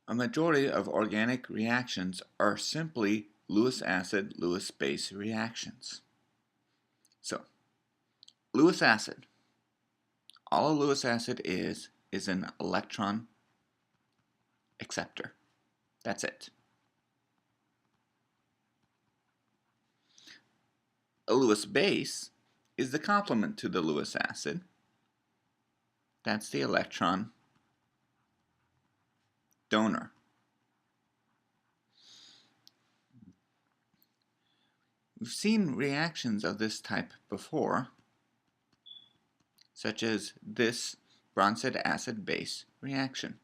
A majority of organic reactions are simply Lewis acid, Lewis base reactions. So, Lewis acid. All a Lewis acid is an electron acceptor. That's it. A Lewis base is the complement to the Lewis acid. That's the electron donor. We've seen reactions of this type before, such as this Bronsted acid-base reaction.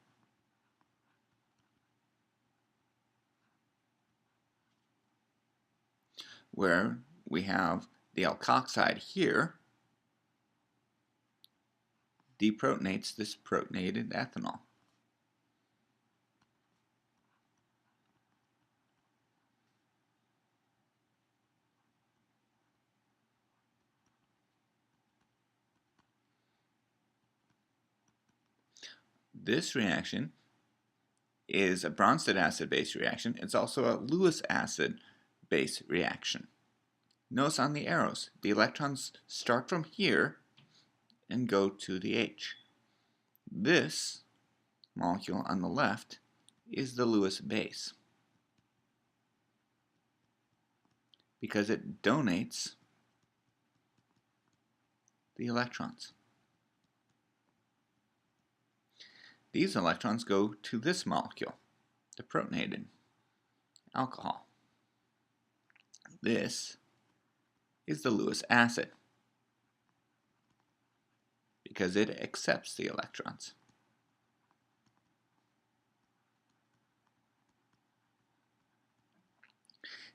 Where we have the alkoxide here deprotonates this protonated ethanol. This reaction is a Bronsted acid-base reaction. It's also a Lewis acid-base reaction. Notice on the arrows, the electrons start from here and go to the H. This molecule on the left is the Lewis base because it donates the electrons. These electrons go to this molecule, the protonated alcohol. This is the Lewis acid because it accepts the electrons.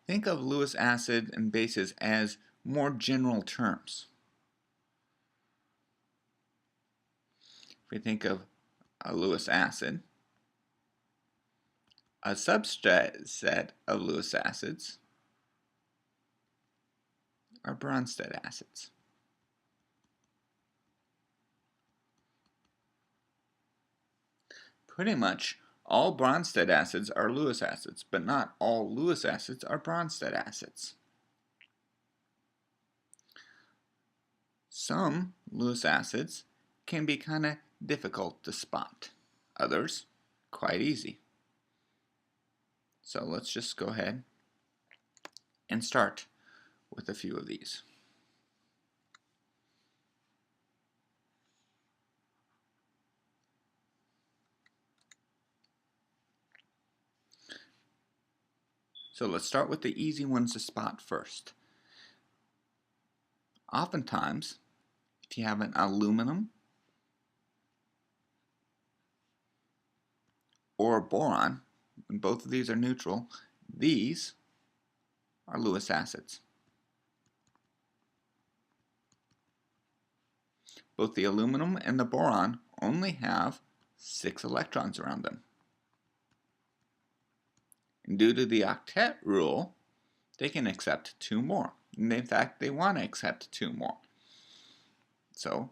Think of Lewis acid and bases as more general terms. If we think of a Lewis acid, a subset of Lewis acids are Bronsted acids. Pretty much all Bronsted acids are Lewis acids, but not all Lewis acids are Bronsted acids. Some Lewis acids can be kind of difficult to spot. Others, quite easy. So let's just go ahead and start with a few of these. So let's start with the easy ones to spot first. Oftentimes, if you have an aluminum or a boron, and both of these are neutral, these are Lewis acids. Both the aluminum and the boron only have 6 electrons around them. And due to the octet rule, they can accept 2 more. And in fact, they want to accept 2 more. So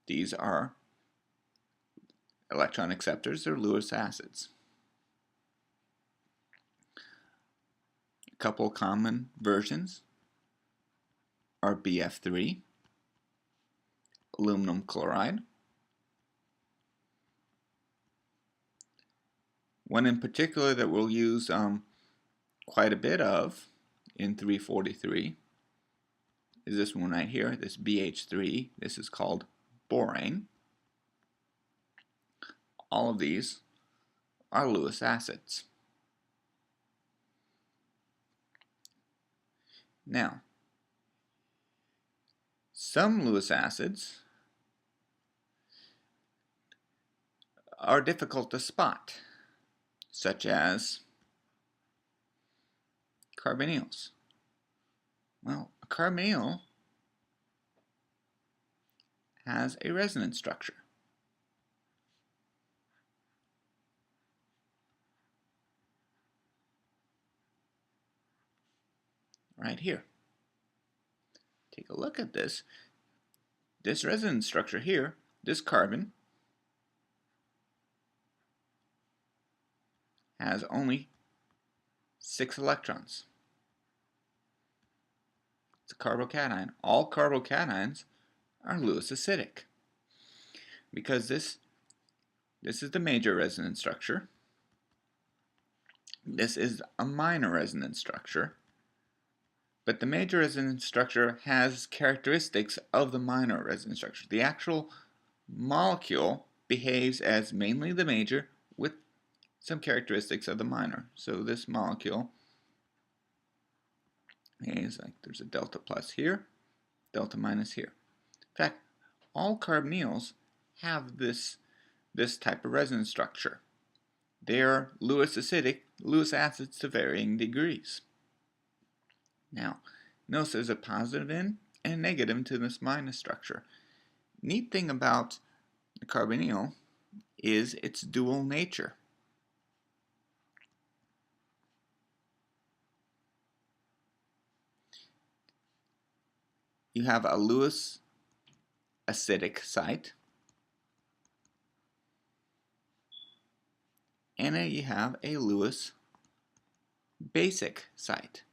these are electron acceptors, they're Lewis acids. A couple common versions are BF3, aluminum chloride. One in particular that we'll use quite a bit of in 343 is this one right here, this BH3. This is called borane. All of these are Lewis acids. Now, some Lewis acids are difficult to spot, such as carbonyls. Well, a carbonyl has a resonance structure. Right here. Take a look at this. This resonance structure here, this carbon has only 6 electrons. It's a carbocation. All carbocations are Lewis acidic because this is the major resonance structure. This is a minor resonance structure, but the major resonance structure has characteristics of the minor resonance structure. The actual molecule behaves as mainly the major with some characteristics of the minor. So this molecule is like there's a delta plus here, delta minus here. In fact, all carbonyls have this type of resonance structure. They are Lewis acidic, Lewis acids to varying degrees. Now, notice there's a positive in and a negative to this minus structure. Neat thing about the carbonyl is its dual nature. You have a Lewis acidic site, and you have a Lewis basic site.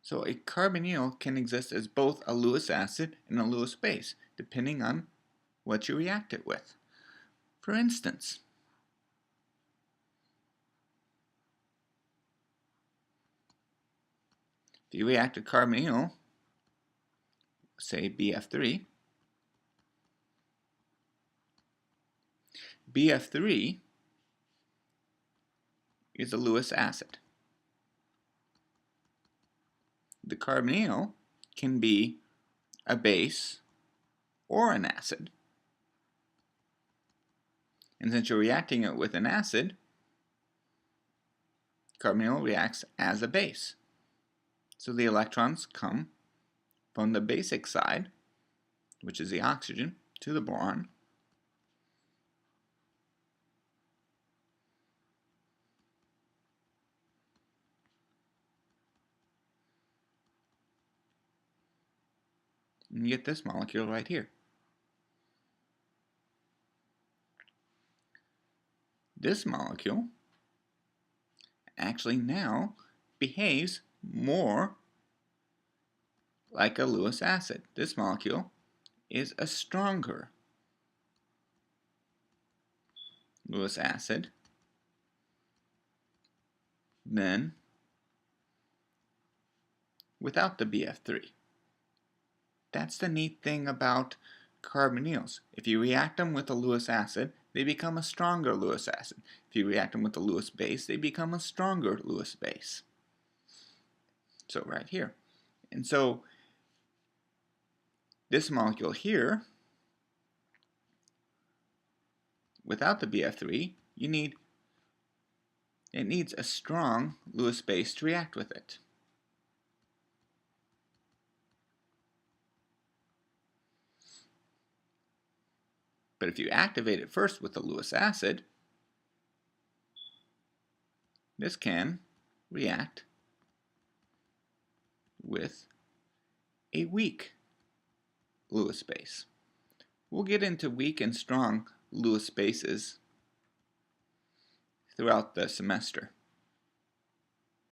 So a carbonyl can exist as both a Lewis acid and a Lewis base, depending on what you react it with. For instance, if you react a carbonyl, say BF3, BF3 is a Lewis acid. The carbonyl can be a base or an acid. And since you're reacting it with an acid, carbonyl reacts as a base. So the electrons come from the basic side, which is the oxygen, to the boron. And you get this molecule right here. This molecule actually now behaves more like a Lewis acid. This molecule is a stronger Lewis acid than without the BF3. That's the neat thing about carbonyls. If you react them with a Lewis acid, they become a stronger Lewis acid. If you react them with a Lewis base, they become a stronger Lewis base. So right here. And so this molecule here, without the BF3, it needs a strong Lewis base to react with it. But if you activate it first with the Lewis acid, this can react with a weak Lewis base. We'll get into weak and strong Lewis bases throughout the semester.